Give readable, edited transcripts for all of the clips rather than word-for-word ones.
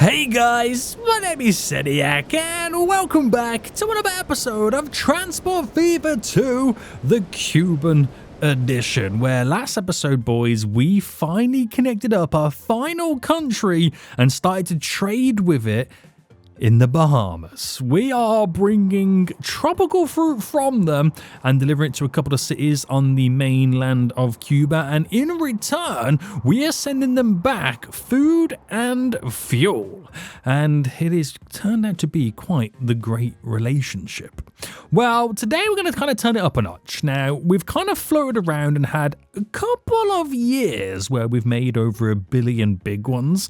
Hey guys, my name is Seniac and welcome back to another episode of Transport Fever 2, the Cuban edition, where last episode, boys, we finally connected up our final country and started to trade with it in the Bahamas. We are bringing tropical fruit from them and delivering it to a couple of cities on the mainland of Cuba, and in return we are sending them back food and fuel, and it has turned out to be quite the great relationship. Well, today we're going to kind of turn it up a notch. Now, we've kind of floated around and had a couple of years where we've made over 1 billion big ones,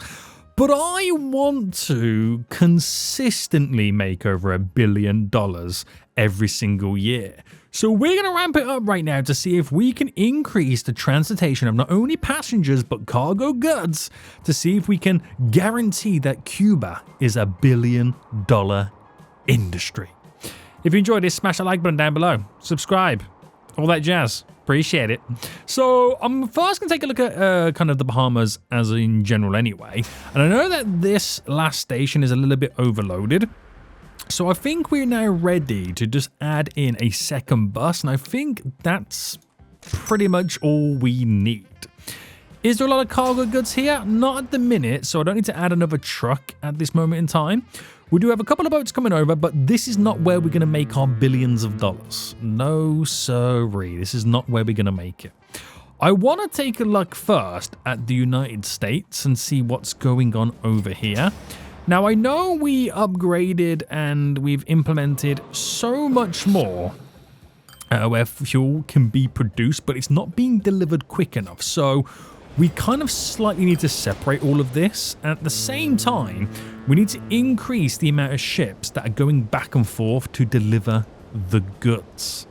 but I want to consistently make over $1 billion every single year. So we're going to ramp it up right now to see if we can increase the transportation of not only passengers but cargo goods, to see if we can guarantee that Cuba is $1 billion industry. If you enjoyed this, smash that like button down below, subscribe, all that jazz. Appreciate it. So I'm first going to take a look at kind of the Bahamas as in general anyway. And I know that this last station is a little bit overloaded. So I think we're now ready to just add in a second bus. And I think that's pretty much all we need. Is there a lot of cargo goods here? Not at the minute, so I don't need to add another truck at this moment in time. We do have a couple of boats coming over, but this is not where we're going to make our billions of dollars. No sirree, this is not where we're going to make it. I want to take a look first at the United States and see what's going on over here. Now, I know we upgraded and we've implemented so much more where fuel can be produced, but it's not being delivered quick enough. So we kind of slightly need to separate all of this. At the same time, we need to increase the amount of ships that are going back and forth to deliver the goods.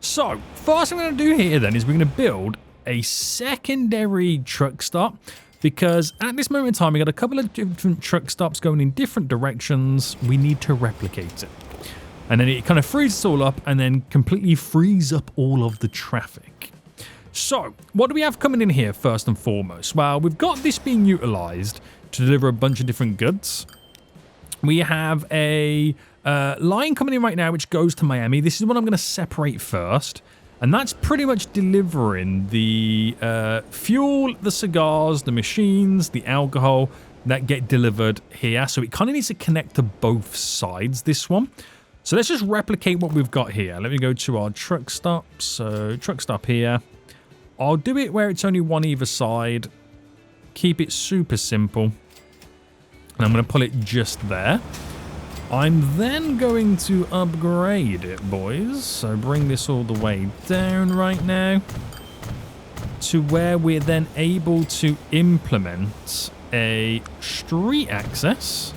So, first thing I'm going to do here then is we're going to build a secondary truck stop, because at this moment in time, we got a couple of different truck stops going in different directions. We need to replicate it. And then it kind of frees us all up and then completely frees up all of the traffic. So, what do we have coming in here first and foremost? Well, we've got this being utilized to deliver a bunch of different goods. We have a line coming in right now which goes to Miami. This is what I'm going to separate first. And that's pretty much delivering the fuel, the cigars, the machines, the alcohol that get delivered here. So it kind of needs to connect to both sides, this one. So let's just replicate what we've got here. Let me go to our truck stop. So truck stop here. I'll do it where it's only one either side. Keep it super simple. And I'm going to pull it just there. I'm then going to upgrade it, boys. So bring this all the way down right now to where we're then able to implement a street access.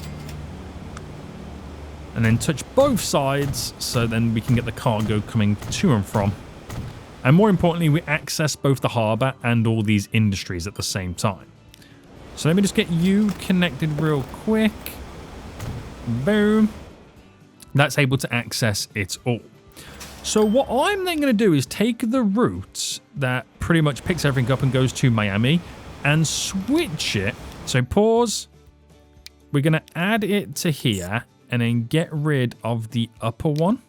And then touch both sides so then we can get the cargo coming to and from. And more importantly, we access both the harbour and all these industries at the same time. So let me just get you connected real quick. Boom. That's able to access it all. So what I'm then going to do is take the route that pretty much picks everything up and goes to Miami and switch it. So pause. We're going to add it to here and then get rid of the upper one.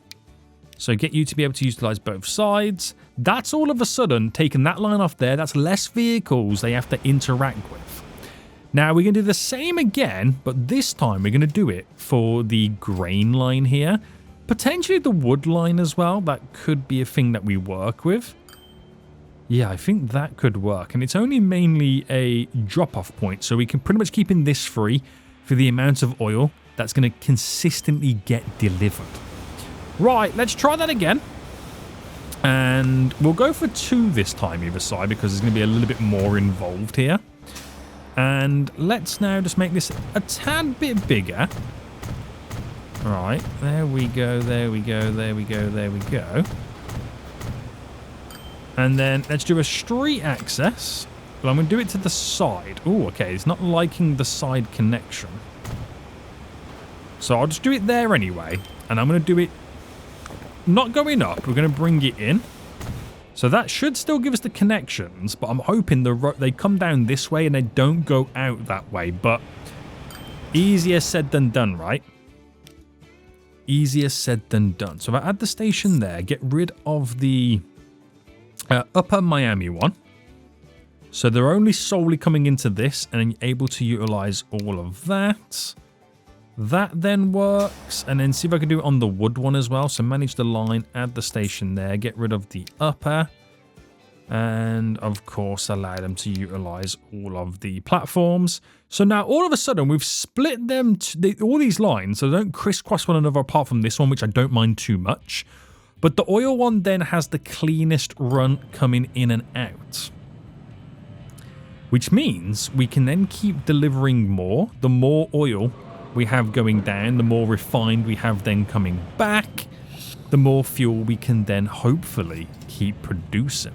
So get you to be able to utilize both sides. That's all of a sudden taking that line off there. That's less vehicles they have to interact with. Now we're going to do the same again, but this time we're going to do it for the grain line here. Potentially the wood line as well. That could be a thing that we work with. Yeah, I think that could work. And it's only mainly a drop-off point. So we can pretty much keep in this free for the amount of oil that's going to consistently get delivered. Right, let's try that again. And we'll go for 2 this time either side because there's going to be a little bit more involved here. And let's now just make this a tad bit bigger. Right, there we go, there we go, there we go, there we go. And then let's do a street access. But I'm going to do it to the side. Oh, okay, it's not liking the side connection. So I'll just do it there anyway. And I'm going to do it not going up. We're going to bring it in. So that should still give us the connections, but I'm hoping they come down this way and they don't go out that way. But Easier said than done, right? Easier said than done. So if I add the station there, get rid of the upper Miami one. So they're only solely coming into this and able to utilize all of that. That then works. And then see if I can do it on the wood one as well. So manage the line, add the station there, get rid of the upper. And of course, allow them to utilize all of the platforms. So now all of a sudden we've split them, all these lines, so they don't crisscross one another apart from this one, which I don't mind too much. But the oil one then has the cleanest run coming in and out. Which means we can then keep delivering more. The more oil we have going down, the more refined we have then coming back, the more fuel we can then hopefully keep producing.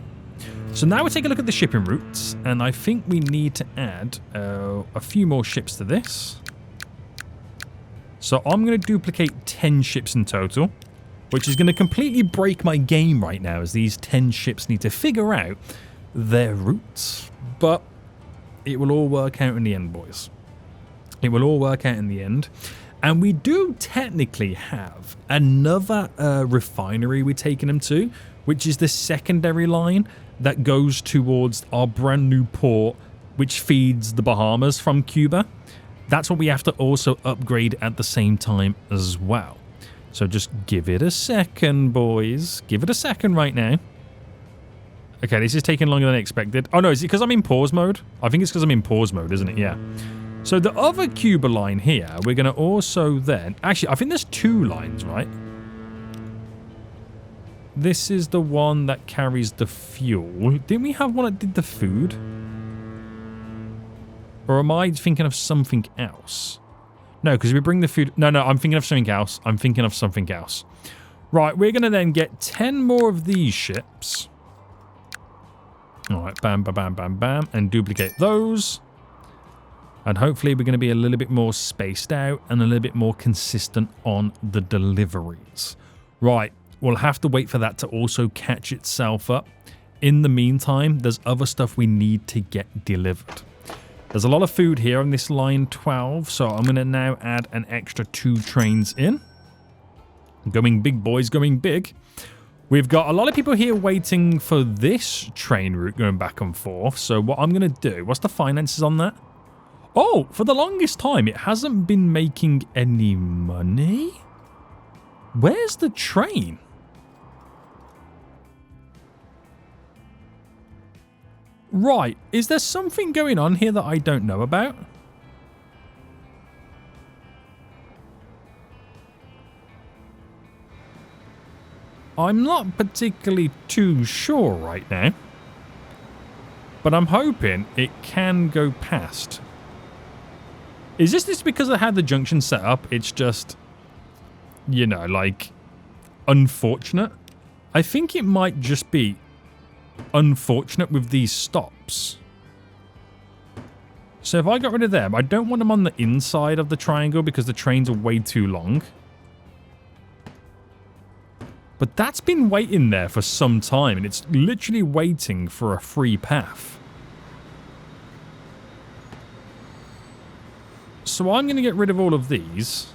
So now we take a look at the shipping routes, and I think we need to add a few more ships to this. So I'm going to duplicate 10 ships in total, which is going to completely break my game right now, as these 10 ships need to figure out their routes. But it will all work out in the end, boys. It will all work out in the end. And we do technically have another refinery we're taking them to, which is the secondary line that goes towards our brand new port, which feeds the Bahamas from Cuba. That's what we have to also upgrade at the same time as well. So just give it a second, boys. Give it a second right now. Okay, this is taking longer than I expected. Oh no, is it because I'm in pause mode? I think it's because I'm in pause mode, isn't it? Yeah. So the other Cuba line here, we're going to also then... Actually, I think there's 2 lines, right? This is the one that carries the fuel. Didn't we have one that did the food? Or am I thinking of something else? No, because we bring the food... No, I'm thinking of something else. I'm thinking of something else. Right, we're going to then get 10 more of these ships. All right, bam, bam, bam, bam, bam. And duplicate those. And hopefully we're going to be a little bit more spaced out and a little bit more consistent on the deliveries. Right. We'll have to wait for that to also catch itself up. In the meantime, there's other stuff we need to get delivered. There's a lot of food here on this line 12, so I'm going to now add an extra 2 trains in. Going big, boys, going big. We've got a lot of people here waiting for this train route going back and forth. So what I'm going to do, what's the finances on that? Oh, for the longest time, it hasn't been making any money. Where's the train? Right, is there something going on here that I don't know about? I'm not particularly too sure right now. But I'm hoping it can go past. Is this because I had the junction set up? It's just, you know, like, unfortunate. I think it might just be unfortunate with these stops. So if I got rid of them, I don't want them on the inside of the triangle because the trains are way too long. But that's been waiting there for some time, and it's literally waiting for a free path. So I'm going to get rid of all of these.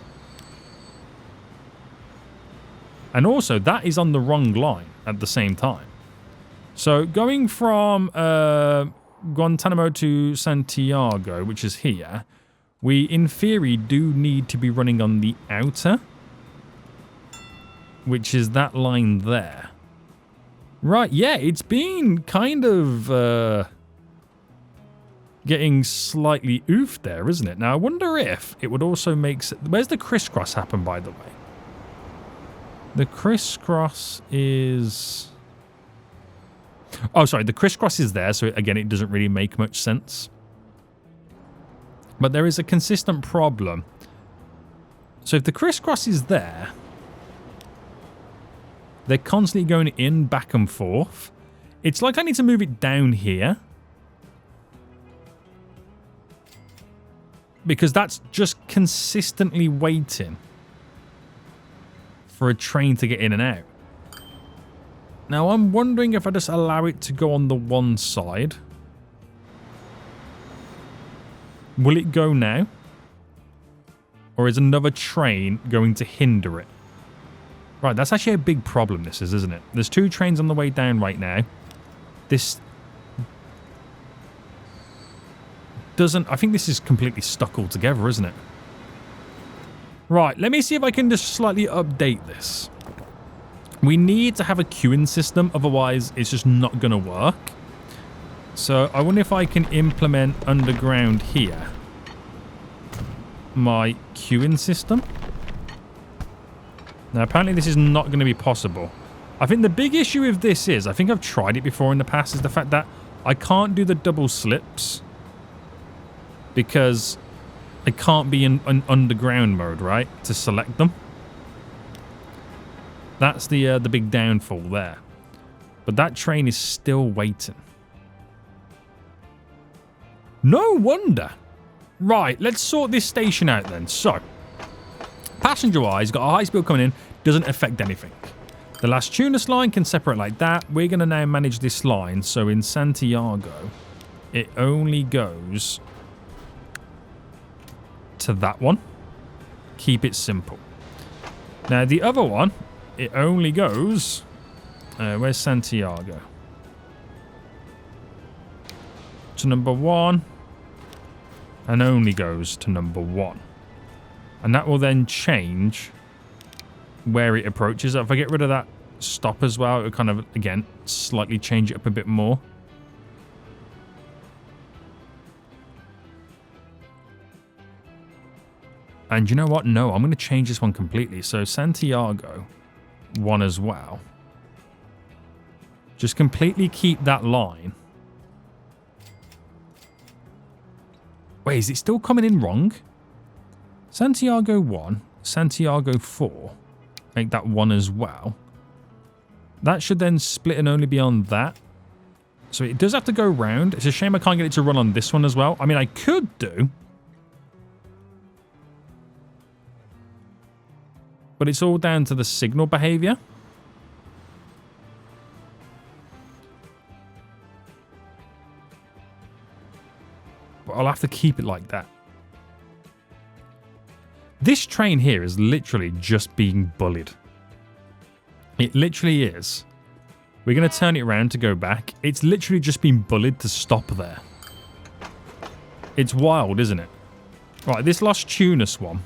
And also, that is on the wrong line at the same time. So going from Guantanamo to Santiago, which is here, we in theory do need to be running on the outer, which is that line there. Right, yeah, it's been kind of getting slightly oofed there, isn't it? Now, I wonder if it would also make... Where's the crisscross happen, by the way? The crisscross is... Oh, sorry, the crisscross is there, so again, it doesn't really make much sense. But there is a consistent problem. So if the crisscross is there, they're constantly going in, back and forth. It's like I need to move it down here. Because that's just consistently waiting for a train to get in and out. Now, I'm wondering if I just allow it to go on the one side. Will it go now? Or is another train going to hinder it? Right, that's actually a big problem, this is, isn't it? There's 2 trains on the way down right now. This doesn't... I think this is completely stuck altogether, isn't it? Right, let me see if I can just slightly update this. We need to have a queuing system, otherwise it's just not going to work. So I wonder if I can implement underground here my queuing system. Now apparently this is not going to be possible. I think the big issue with this is, I think I've tried it before in the past, is the fact that I can't do the double slips because I can't be in an underground mode, right, to select them. That's the big downfall there. But that train is still waiting. No wonder. Right, let's sort this station out then. So, passenger-wise, got a high speed coming in, doesn't affect anything. The Las Tunas line can separate like that. We're going to now manage this line. So in Santiago, it only goes to that one. Keep it simple. Now the other one, it only goes... where's Santiago? To number 1. And only goes to number 1. And that will then change where it approaches. If I get rid of that stop as well, it'll kind of, again, slightly change it up a bit more. And you know what? No, I'm going to change this one completely. So Santiago 1 as well. Just completely keep that line. Wait, is it still coming in wrong? Santiago 1, Santiago 4. Make that 1 as well. That should then split and only be on that. So it does have to go round. It's a shame I can't get it to run on this one as well. I mean, I could do. But it's all down to the signal behavior. But I'll have to keep it like that. This train here is literally just being bullied. It literally is. We're going to turn it around to go back. It's literally just been bullied to stop there. It's wild, isn't it? Right, this Las Tunas one.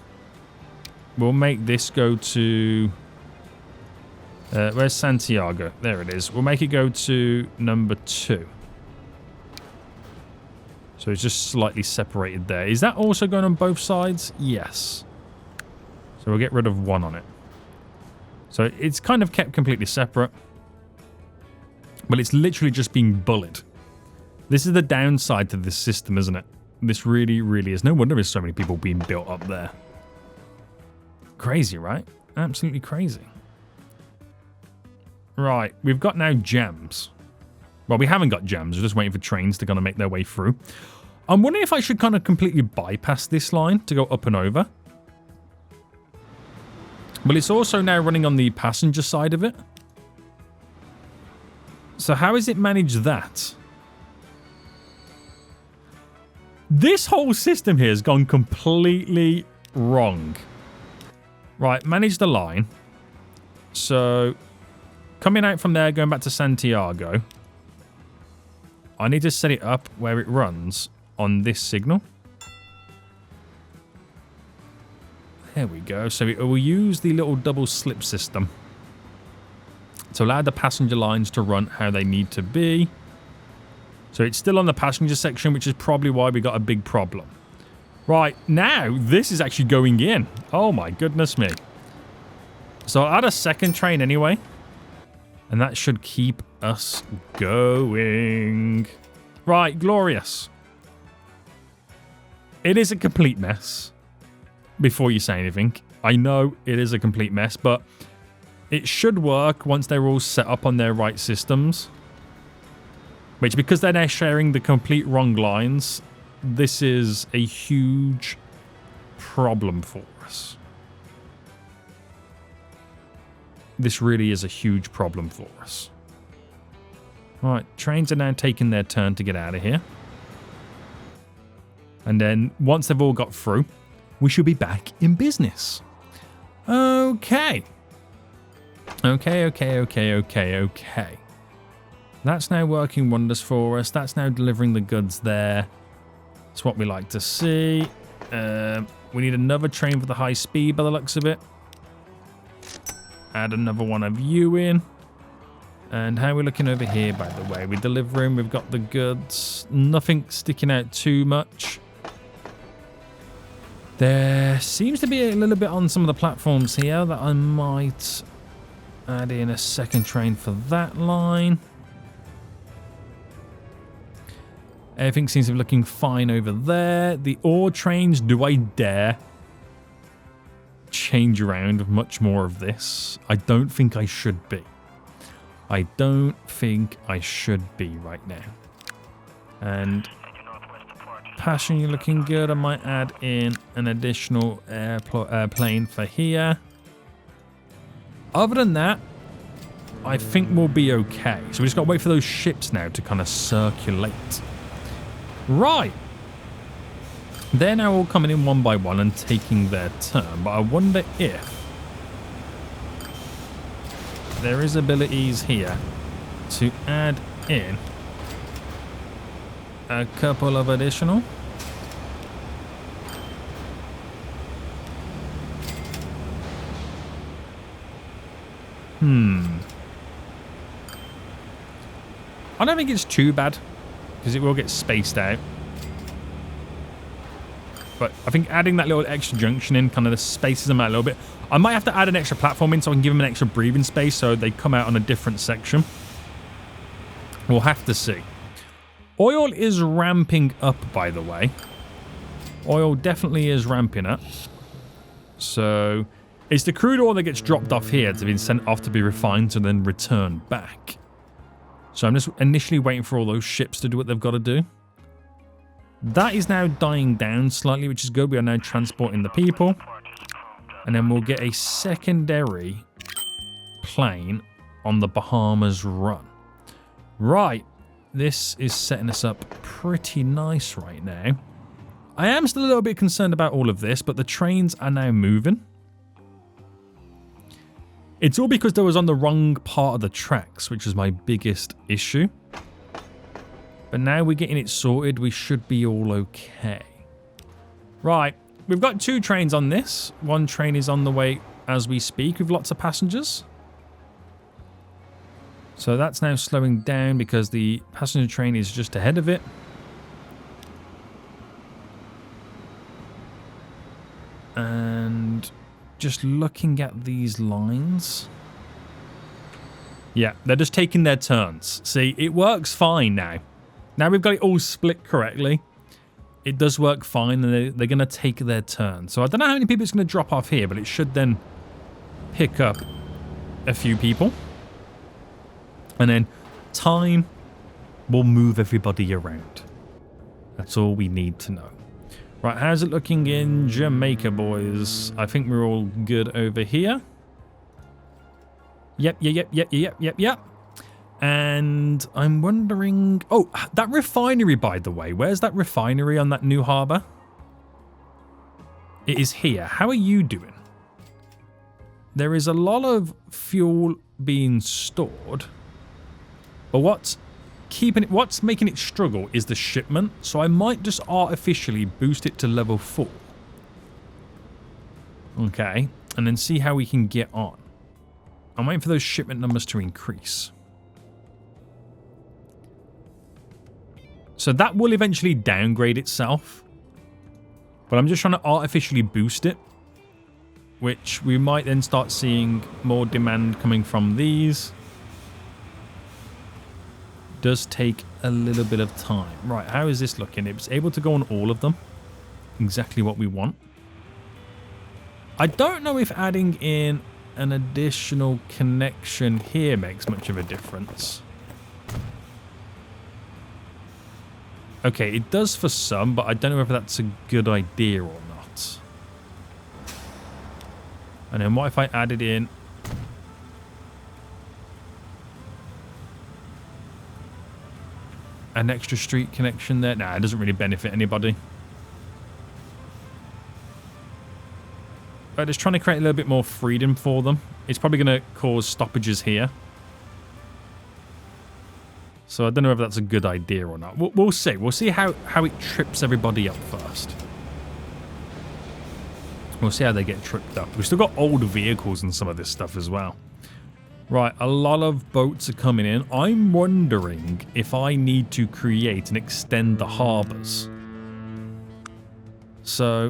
We'll make this go to... where's Santiago? There it is. We'll make it go to number 2. So it's just slightly separated there. Is that also going on both sides? Yes. So we'll get rid of 1 on it. So it's kind of kept completely separate. But it's literally just being bullied. This is the downside to this system, isn't it? This really, really is. No wonder there's so many people being built up there. Crazy, right? Absolutely crazy. Right, we've got now jams. Well, we haven't got jams. We're just waiting for trains to kind of make their way through. I'm wondering if I should kind of completely bypass this line to go up and over. But it's also now running on the passenger side of it. So how is it managed that? This whole system here has gone completely wrong. Right, manage the line. So coming out from there, going back to Santiago, I need to set it up where it runs on this signal. There we go. So it will use the little double slip system to allow the passenger lines to run how they need to be. So it's still on the passenger section, which is probably why we got a big problem. Right, now this is actually going in. Oh my goodness me. So I'll add a second train anyway. And that should keep us going. Right, glorious. It is a complete mess. Before you say anything, I know it is a complete mess, but it should work once they're all set up on their right systems. Which, because they're now sharing the complete wrong lines, this is a huge problem for us. This really is a huge problem for us. Right, trains are now taking their turn to get out of here. And then, once they've all got through, we should be back in business. Okay. Okay. That's now working wonders for us. That's now delivering the goods there. It's what we like to see. We need another train for the high speed by the looks of it. Add another one of you in. And how are we looking over here, by the way? We're delivering. We've got the goods. Nothing sticking out too much. There seems to be a little bit on some of the platforms here that I might add in a second train for that line. Everything seems to be looking fine over there. The ore trains, do I dare change around much more of this? I don't think I should be. I don't think I should be right now. And passion, you're looking good. I might add in an additional airplane for here. Other than that, I think we'll be okay. So we just got to wait for those ships now to kind of circulate. Right. They're now all coming in one by one and taking their turn. But I wonder if there is abilities here to add in a couple of additional. I don't think it's too bad, because it will get spaced out. But I think adding that little extra junction in kind of spaces them out a little bit. I might have to add an extra platform in so I can give them an extra breathing space so they come out on a different section. We'll have to see. Oil is ramping up, by the way. Oil definitely is ramping up. So it's the crude oil that gets dropped off here to be sent off to be refined to then return back. So I'm just initially waiting for all those ships to do what they've got to do. That is now dying down slightly, which is good. We are now transporting the people. And then we'll get a secondary plane on the Bahamas run. Right. This is setting us up pretty nice right now. I am still a little bit concerned about all of this, but the trains are now moving. It's all because they was on the wrong part of the tracks, which is my biggest issue. But now we're getting it sorted, we should be all okay. Right, we've got 2 trains on this. One train is on the way as we speak with lots of passengers. So that's now slowing down because the passenger train is just ahead of it. And just looking at these lines. Yeah, they're just taking their turns. See, it works fine now. Now we've got it all split correctly. It does work fine, and they're going to take their turn. So I don't know how many people it's going to drop off here, but it should then pick up a few people. And then time will move everybody around. That's all we need to know. Right, how's it looking in Jamaica, boys? I think we're all good over here. Yep. And I'm wondering... Oh, that refinery, by the way. Where's that refinery on that new harbour? It is here. How are you doing? There is a lot of fuel being stored. But what's making it struggle is the shipment. So I might just artificially boost it to level 4. Okay. And then see how we can get on. I'm waiting for those shipment numbers to increase. So that will eventually downgrade itself. But I'm just trying to artificially boost it. Which we might then start seeing more demand coming from these. Does take a little bit of time. Right, how is this looking? It's able to go on all of them. Exactly what we want. I don't know if adding in an additional connection here makes much of a difference. Okay, it does for some, but I don't know if that's a good idea or not. And then what if I added in an extra street connection there? Nah, it doesn't really benefit anybody. But it's trying to create a little bit more freedom for them. It's probably going to cause stoppages here. So I don't know if that's a good idea or not. We'll see. We'll see how it trips everybody up first. We'll see how they get tripped up. We've still got old vehicles and some of this stuff as well. Right, a lot of boats are coming in. I'm wondering if I need to create and extend the harbours. So,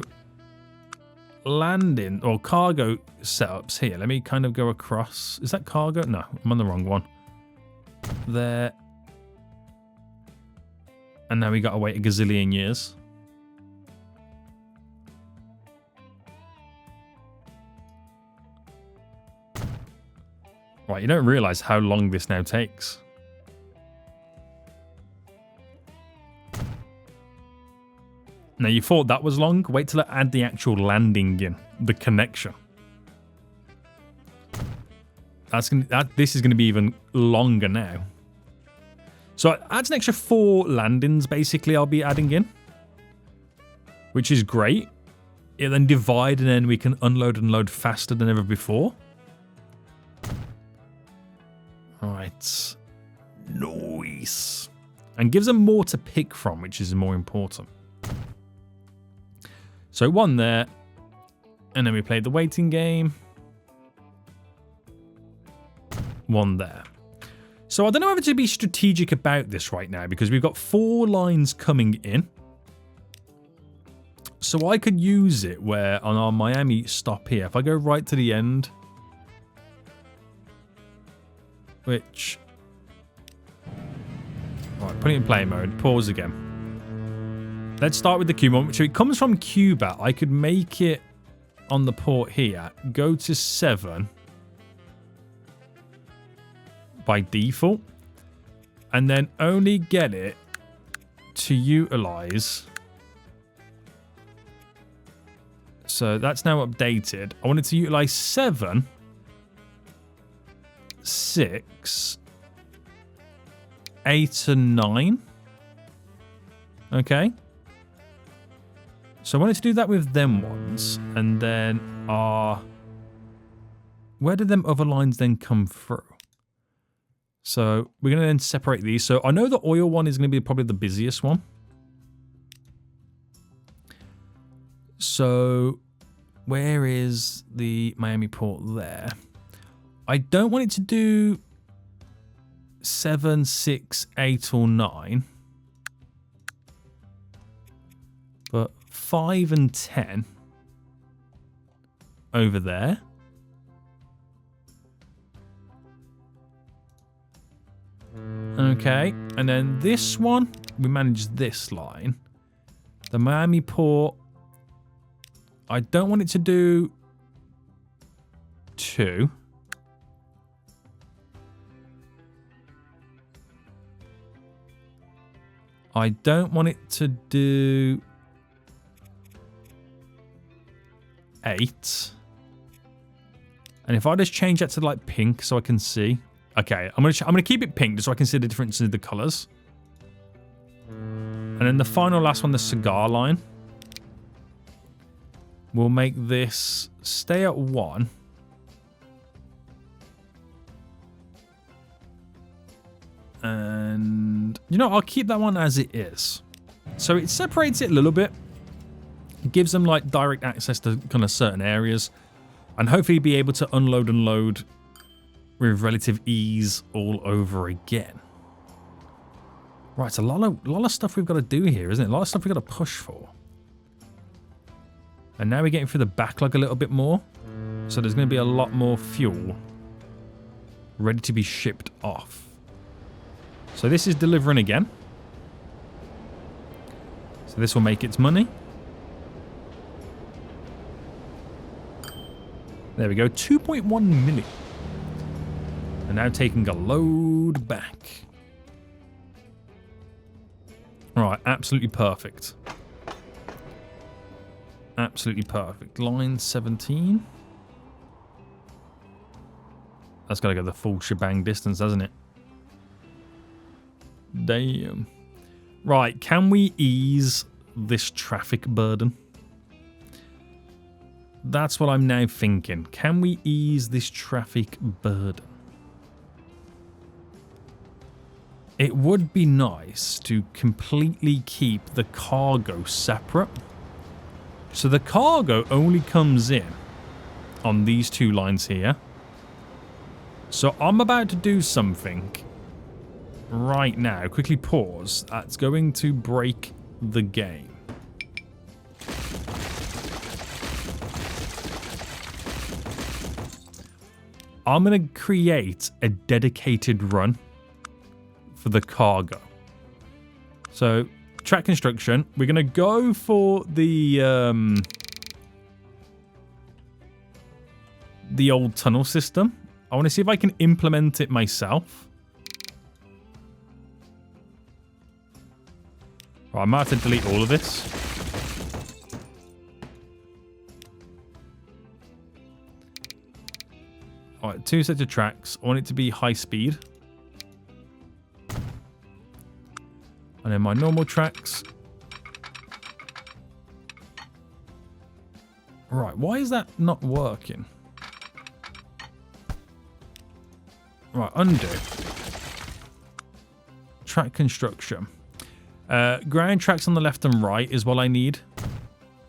landing or cargo setups here. Let me kind of go across. Is that cargo? No, I'm on the wrong one. There. And now we got to wait a gazillion years. Right, you don't realise how long this now takes. Now, you thought that was long? Wait till I add the actual landing in, the connection. This is going to be even longer now. So it adds an extra 4 landings, basically, I'll be adding in. Which is great. It then divide, and then we can unload and load faster than ever before. Right. Nice. And gives them more to pick from, which is more important. So 1 there. And then we played the waiting game. 1 there. So I don't know whether to be strategic about this right now, because we've got 4 lines coming in. So I could use it where on our Miami stop here, if I go right to the end, which, right, put it in play mode, pause again. Let's start with the Cuba one. So it comes from Cuba. I could make it on the port here, go to 7 by default, and then only get it to utilize. So that's now updated. I wanted to utilize 7, 6, 8, and 9. Okay. So I wanted to do that with them ones, and then where did them other lines then come through? So we're going to then separate these. So I know the oil one is going to be probably the busiest one. So where is the Miami port there? I don't want it to do 7, 6, 8, or 9. But 5 and 10 over there. Okay, and then this one, we manage this line. The Miami port, I don't want it to do 2. I don't want it to do 8. And if I just change that to like pink so I can see. Okay, I'm gonna keep it pink just so I can see the difference in the colours. And then the final last one, the cigar line. We'll make this stay at 1. And, you know, I'll keep that one as it is. So it separates it a little bit. It gives them, like, direct access to kind of certain areas. And hopefully be able to unload and load with relative ease all over again. Right, it's a lot of stuff we've got to do here, isn't it? A lot of stuff we've got to push for. And now we're getting through the backlog a little bit more. So there's going to be a lot more fuel ready to be shipped off. So this is delivering again. So this will make its money. There we go, 2.1 million. And now taking a load back. Right, absolutely perfect. Absolutely perfect. Line 17. That's got to go the full shebang distance, hasn't it? Damn. Right, can we ease this traffic burden? That's what I'm now thinking. Can we ease this traffic burden? It would be nice to completely keep the cargo separate. So the cargo only comes in on these two lines here. So I'm about to do something right now. Quickly pause. That's going to break the game. I'm going to create a dedicated run for the cargo. So, track construction. We're going to go for the old tunnel system. I want to see if I can implement it myself. Right, I might have to delete all of this. Alright, 2 sets of tracks. I want it to be high speed. And then my normal tracks. Right, why is that not working? Right, undo. Track construction. Ground tracks on the left and right is what I need.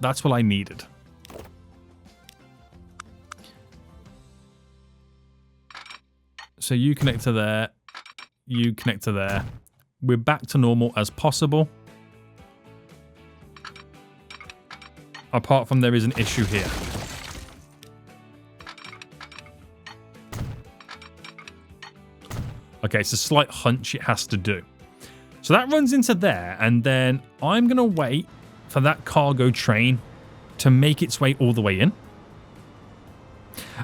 That's what I needed. So you connect to there. You connect to there. We're back to normal as possible. Apart from there is an issue here. Okay, it's a slight hunch it has to do. So that runs into there, and then I'm going to wait for that cargo train to make its way all the way in.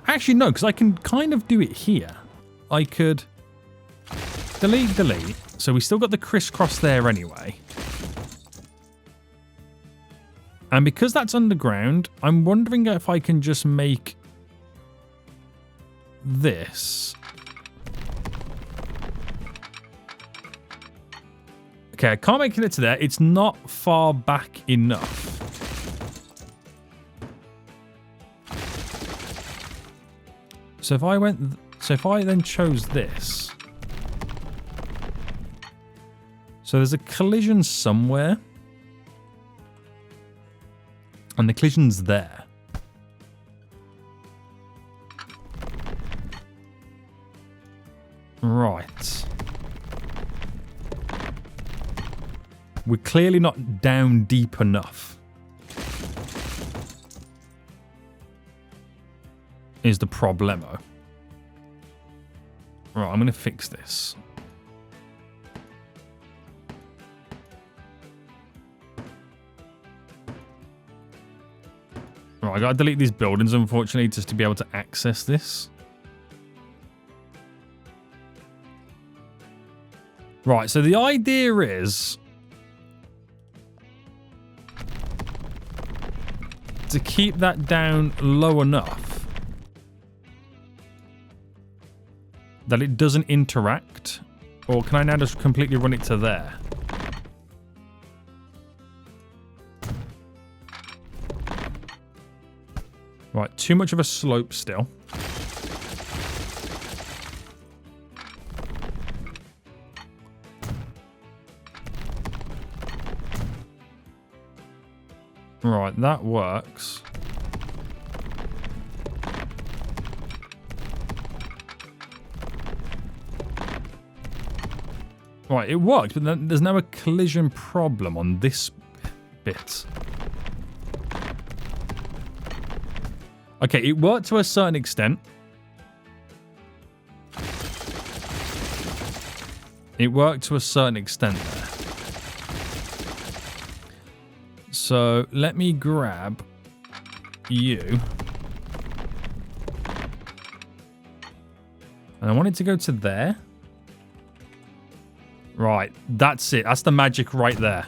Actually, no, because I can kind of do it here. I could delete, delete. So we still got the crisscross there anyway. And because that's underground, I'm wondering if I can just make this. Okay, I can't make it to there. It's not far back enough. So if I went... So if I then chose this. So there's a collision somewhere. And the collision's there. Right. We're clearly not down deep enough. Is the problemo. Right, I'm going to fix this. Right, I got to delete these buildings, unfortunately, just to be able to access this. Right, so the idea is to keep that down low enough that it doesn't interact. Or can I now just completely run it to there? Right, too much of a slope still. Right, that works. Right, it worked, but then there's now a collision problem on this bit. Okay, it worked to a certain extent. It worked to a certain extent there. So let me grab you. And I want it to go to there. Right, that's it. That's the magic right there.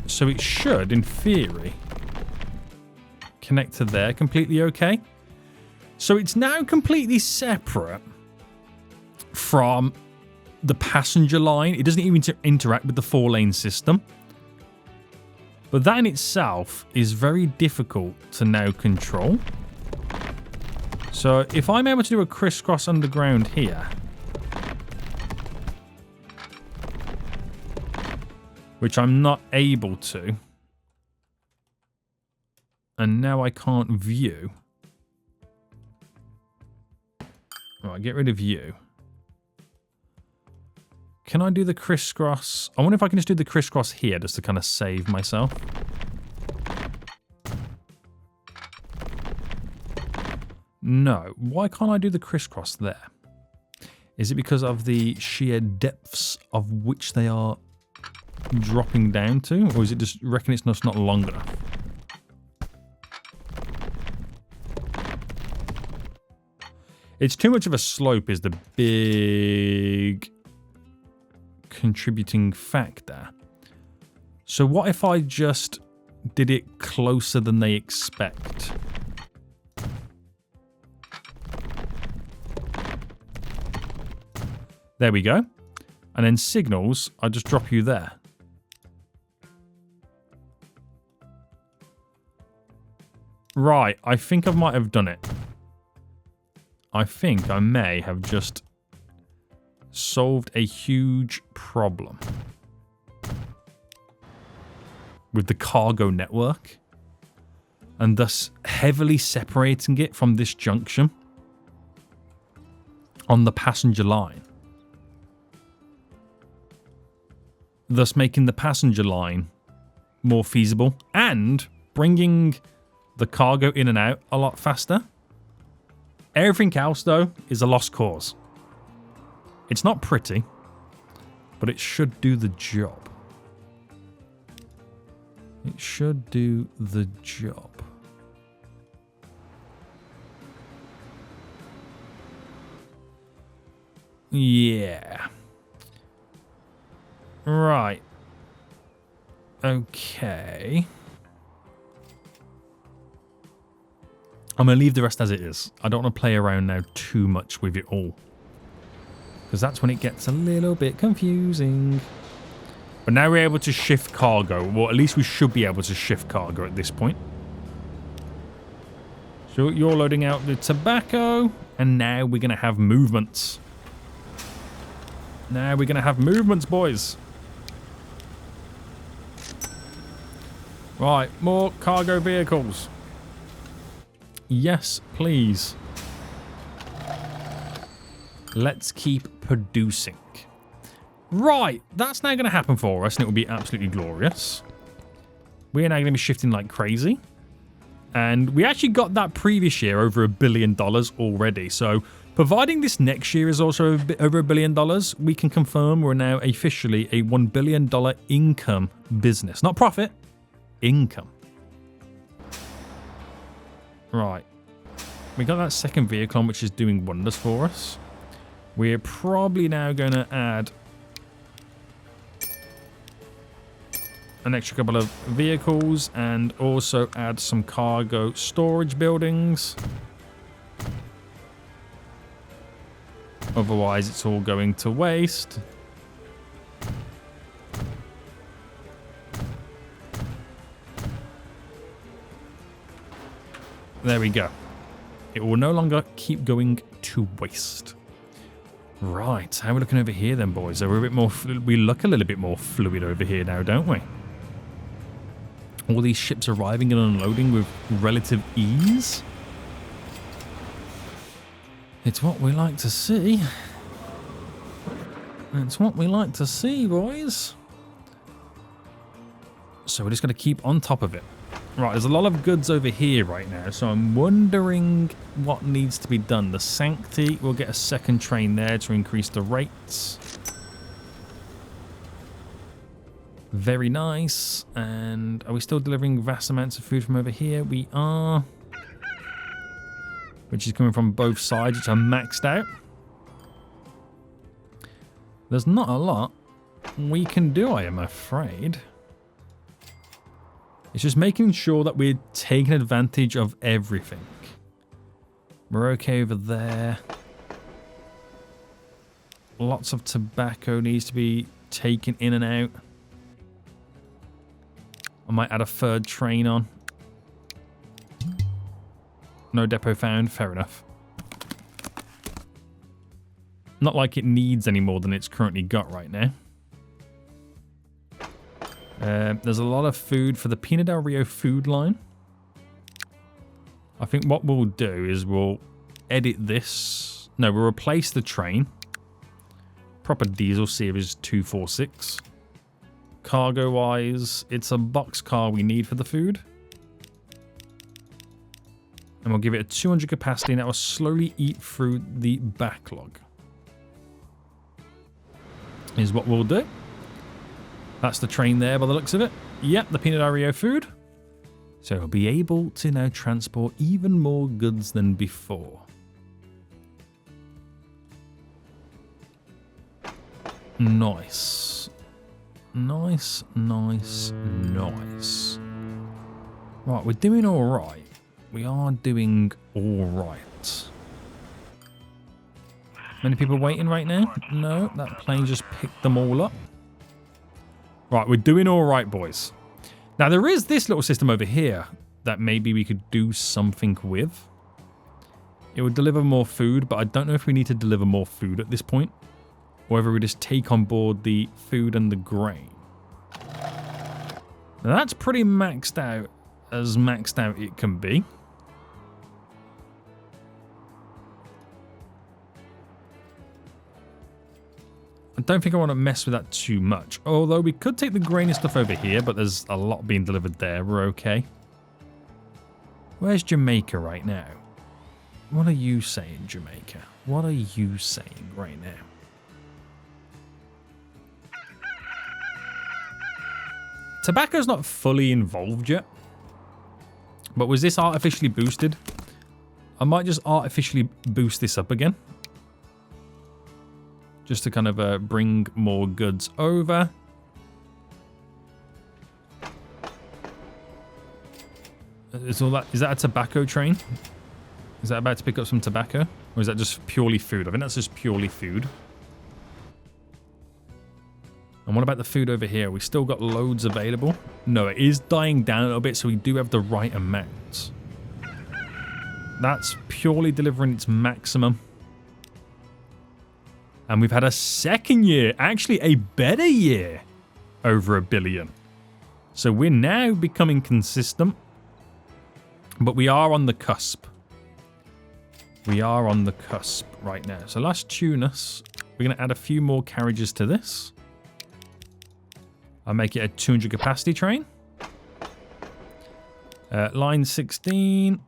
So it should, in theory, connect to there completely okay. So it's now completely separate from the passenger line. It doesn't even interact with the 4-lane system. But that in itself is very difficult to now control. So if I'm able to do a crisscross underground here, which I'm not able to, and now I can't view. Right, get rid of you. Can I do the crisscross? I wonder if I can just do the crisscross here just to kind of save myself. No. Why can't I do the crisscross there? Is it because of the sheer depths of which they are dropping down to? Or is it just reckon it's just not long enough? It's too much of a slope is the big contributing factor. So what if I just did it closer than they expect? There we go. And then signals, I just drop you there. Right, I think I might have done it. I think I may have just solved a huge problem with the cargo network and thus heavily separating it from this junction on the passenger line, thus making the passenger line more feasible and bringing the cargo in and out a lot faster. Everything else, though, is a lost cause. It's not pretty, but it should do the job. It should do the job. Yeah. Right. Okay. I'm going to leave the rest as it is. I don't want to play around now too much with it all, because that's when it gets a little bit confusing. But now we're able to shift cargo. Well, at least we should be able to shift cargo at this point. So you're loading out the tobacco, and now we're going to have movements. Now we're going to have movements, boys. Right, more cargo vehicles. Yes, please. Let's keep producing. Right, that's now going to happen for us, and it will be absolutely glorious. We're now going to be shifting like crazy. And we actually got that previous year over $1 billion already. So, providing this next year is also over $1 billion, we can confirm we're now officially a $1 billion income business. Not profit, income. Right. We got that second vehicle on, which is doing wonders for us. We're probably now going to add an extra couple of vehicles and also add some cargo storage buildings. Otherwise, it's all going to waste. There we go. It will no longer keep going to waste. Right, how are we looking over here then, boys? So we're a bit more. We look a little bit more fluid over here now, don't we? All these ships arriving and unloading with relative ease. It's what we like to see. It's what we like to see, boys. So we're just going to keep on top of it. Right, there's a lot of goods over here right now, so I'm wondering what needs to be done. The Sancti, we'll get a second train there to increase the rates. Very nice. And are we still delivering vast amounts of food from over here? We are. Which is coming from both sides, which are maxed out. There's not a lot we can do, I am afraid. It's just making sure that we're taking advantage of everything. We're okay over there. Lots of tobacco needs to be taken in and out. I might add a third train on. No depot found. Fair enough. Not like it needs any more than it's currently got right now. There's a lot of food for the Pina del Rio food line. I think what we'll do is we'll edit this. No, we'll replace the train. Proper diesel series 246. Cargo-wise, it's a box car we need for the food. And we'll give it a 200 capacity, and that will slowly eat through the backlog. Is what we'll do. That's the train there by the looks of it. Yep, the Pina del Rio food. So we'll be able to now transport even more goods than before. Nice. Nice, nice, nice. Right, we're doing all right. We are doing all right. Many people waiting right now? No, that plane just picked them all up. Right, we're doing all right, boys. Now, there is this little system over here that maybe we could do something with. It would deliver more food, but I don't know if we need to deliver more food at this point. Or whether we just take on board the food and the grain. Now, that's pretty maxed out, as maxed out it can be. I don't think I want to mess with that too much. Although we could take the grainy stuff over here, but there's a lot being delivered there. We're okay. Where's Jamaica right now? What are you saying, Jamaica? What are you saying right now? Tobacco's not fully involved yet. But was this artificially boosted? I might just artificially boost this up again. Just to kind of bring more goods over. Is that a tobacco train? Is that about to pick up some tobacco? Or is that just purely food? I think that's just purely food. And what about the food over here? We still got loads available. No, it is dying down a little bit, so we do have the right amount. That's purely delivering its maximum. And we've had a second year, actually a better year, over $1 billion. So we're now becoming consistent. But we are on the cusp. We are on the cusp right now. So let's tune us. We're going to add a few more carriages to this. I'll make it a 200 capacity train. Line 16.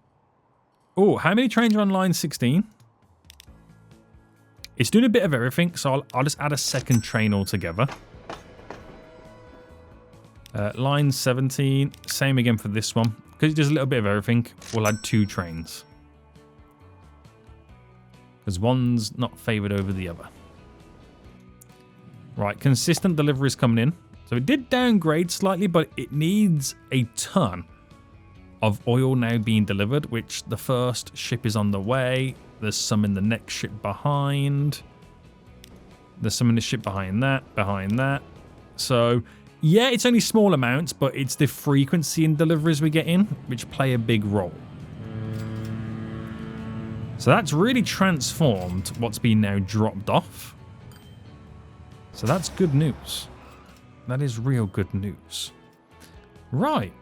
Oh, how many trains are on line 16? It's doing a bit of everything, so I'll just add a second train altogether. Line 17, same again for this one. Because it does a little bit of everything, we'll add 2 trains. Because one's not favoured over the other. Right, consistent deliveries coming in. So it did downgrade slightly, but it needs a ton of oil now being delivered, which the first ship is on the way. There's some in the next ship behind. There's some in the ship behind that. So, yeah, it's only small amounts, but it's the frequency in deliveries we get in, which play a big role. So that's really transformed what's been now dropped off. So that's good news. That is real good news. Right.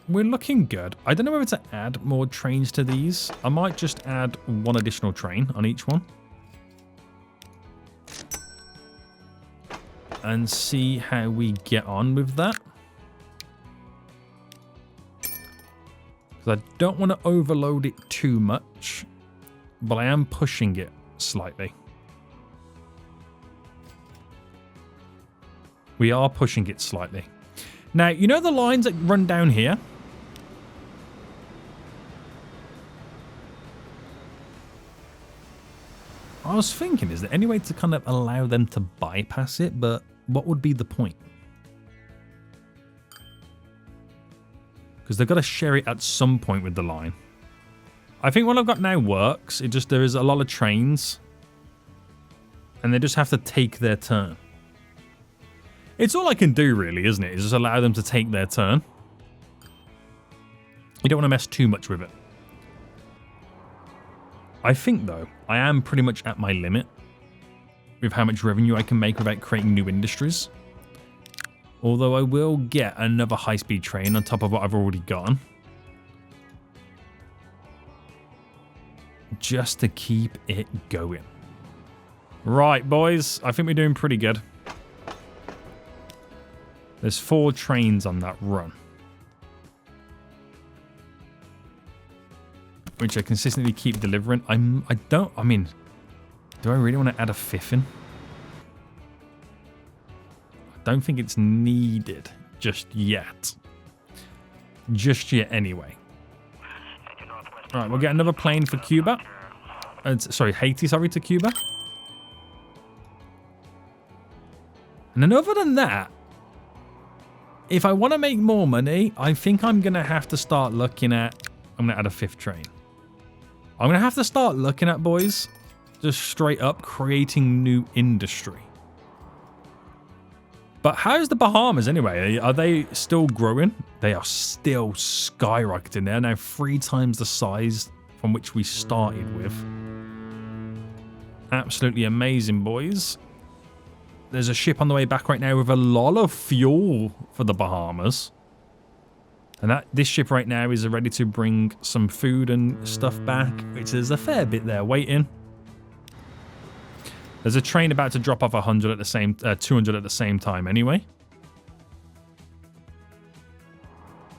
We're looking good. I don't know whether to add more trains to these. I might just add 1 additional train on each one. And see how we get on with that. Because I don't want to overload it too much. But I am pushing it slightly. We are pushing it slightly. Now, you know the lines that run down here? I was thinking, is there any way to kind of allow them to bypass it? But what would be the point? Because they've got to share it at some point with the line. I think what I've got now works. It just, there is a lot of trains. And they just have to take their turn. It's all I can do, really, isn't it? Is just allow them to take their turn. You don't want to mess too much with it. I think, though, I am pretty much at my limit with how much revenue I can make without creating new industries. Although I will get another high-speed train on top of what I've already got. Just to keep it going. Right, boys. I think we're doing pretty good. There's 4 trains on that run, which I consistently keep delivering. I mean, do I really want to add a 5th in? I don't think it's needed just yet. Just yet, anyway. Alright, we'll get another plane for Cuba. Sorry, Haiti, to Cuba. And then other than that, if I want to make more money, I think I'm going to have to start looking at... I'm going to add a 5th train. I'm going to have to start looking at, boys, just straight up creating new industry. But how's the Bahamas anyway? Are they still growing? They are still skyrocketing. They're now 3 times the size from which we started with. Absolutely amazing, boys. There's a ship on the way back right now with a lot of fuel for the Bahamas. And this ship right now is ready to bring some food and stuff back, which is a fair bit there waiting. There's a train about to drop off 200 at the same time anyway.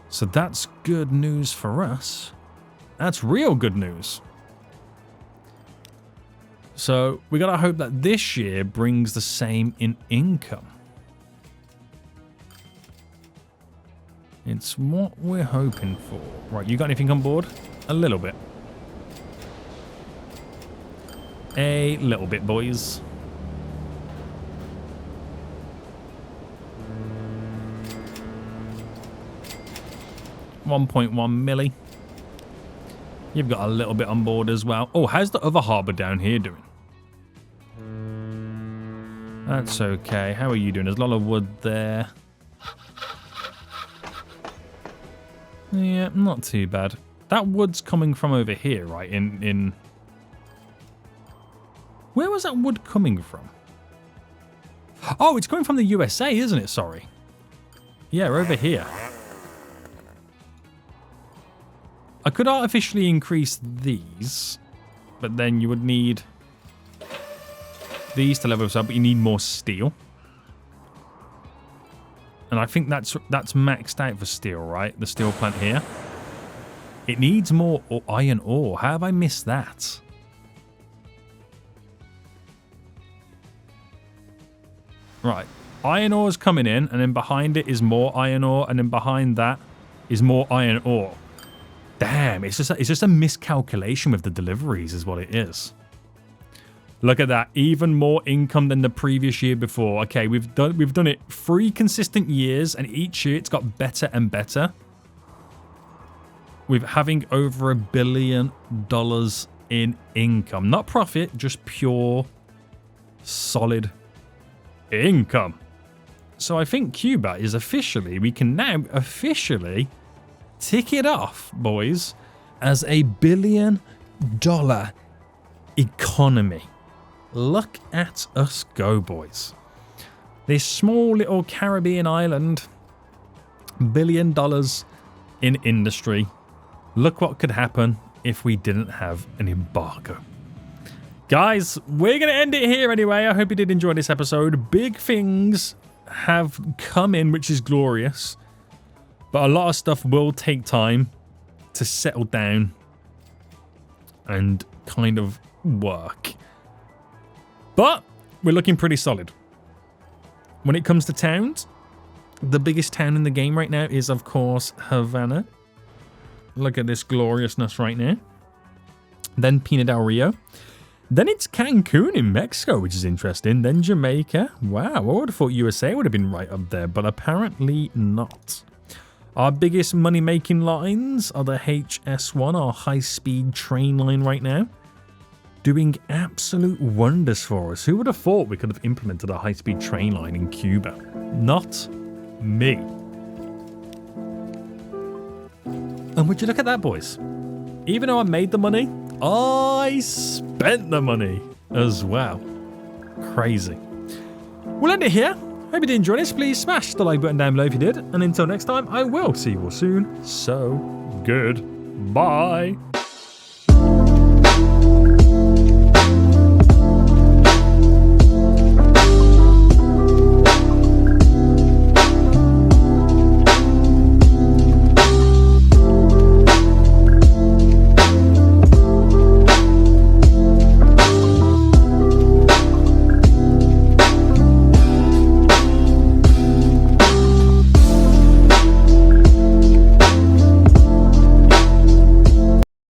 So that's good news for us. That's real good news. So we gotta hope that this year brings the same in income. It's what we're hoping for. Right, you got anything on board? A little bit. A little bit, boys. $1.1 milli. You've got a little bit on board as well. Oh, how's the other harbour down here doing? That's okay. How are you doing? There's a lot of wood there. Yeah, not too bad. That wood's coming from over here, right? Where was that wood coming from? Oh, it's coming from the USA, isn't it? Sorry. Yeah, over here. I could artificially increase these, but then you would need these to level us up, but you need more steel. And I think that's maxed out for steel, right? The steel plant here. It needs more iron ore. How have I missed that? Right. Iron ore is coming in, and then behind it is more iron ore, and then behind that is more iron ore. Damn, it's just a miscalculation with the deliveries is what it is. Look at that. Even more income than the previous year before. Okay, we've done it 3 consistent years, and each year it's got better and better. With having over $1 billion in income. Not profit, just pure, solid income. So I think Cuba is officially, we can now officially tick it off, boys, as a $1 billion economy. Look at us go, boys. This small little Caribbean island, $1 billion in industry. Look what could happen if we didn't have an embargo. Guys, we're going to end it here anyway. I hope you did enjoy this episode. Big things have come in, which is glorious. But a lot of stuff will take time to settle down and kind of work. But we're looking pretty solid. When it comes to towns, the biggest town in the game right now is, of course, Havana. Look at this gloriousness right now. Then Pina del Rio. Then it's Cancun in Mexico, which is interesting. Then Jamaica. Wow, I would have thought USA would have been right up there, but apparently not. Our biggest money-making lines are the HS1, our high-speed train line right now. Doing absolute wonders for us. Who would have thought we could have implemented a high-speed train line in Cuba? Not me. And would you look at that, boys? Even though I made the money, I spent the money as well. Crazy. We'll end it here. Hope you did enjoy this. Please smash the like button down below if you did. And until next time, I will see you all soon. So, goodbye.